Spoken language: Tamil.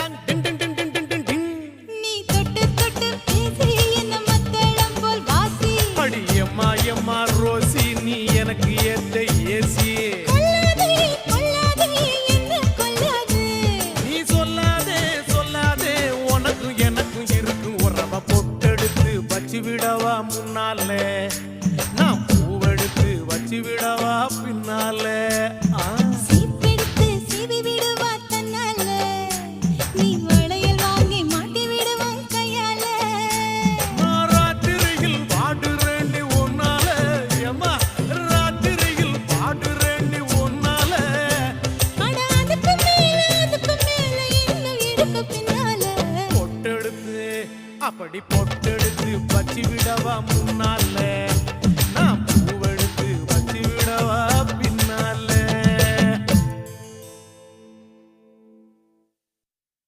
டாங் டிங் டிங் டிங் டிங் டிங் டிங் டிங். நீ தொட்டு தொட்டு பேசி என்ன மத்தளம் போல் வாசி. அடி எம்மா எம்மா ரோசி நீ எனக்கு ஏத்த ஏசி. கொல்லாதே கொல்லாதே என்ன கொல்லாதே. நீ சொல்லாதே சொல்லாதே உனக்கும் எனக்கும் இருக்கும் உறவ பொட்டெடுத்து வச்சு விடவா முன்னாலே நான் பூவெடுத்து வச்சு விடவா பின்னாலே. சீப்பெடுத்து சீவி விடுவா தன்னால. நீ வளையல் வாங்கி மாட்டி விடுவான் கையால. நான் ராத்திரியில் பாடுறேண்டி ஒன்னால எம்மா ராத்திரியில் பாடுறேண்டி ஒன்னால. அட அதுக்கு மேல இன்னும் இருக்கு பின்னால. பொட்டெடுத்து அப்படி பொட்டெடுத்து வச்சு விடவா முன்னாலே.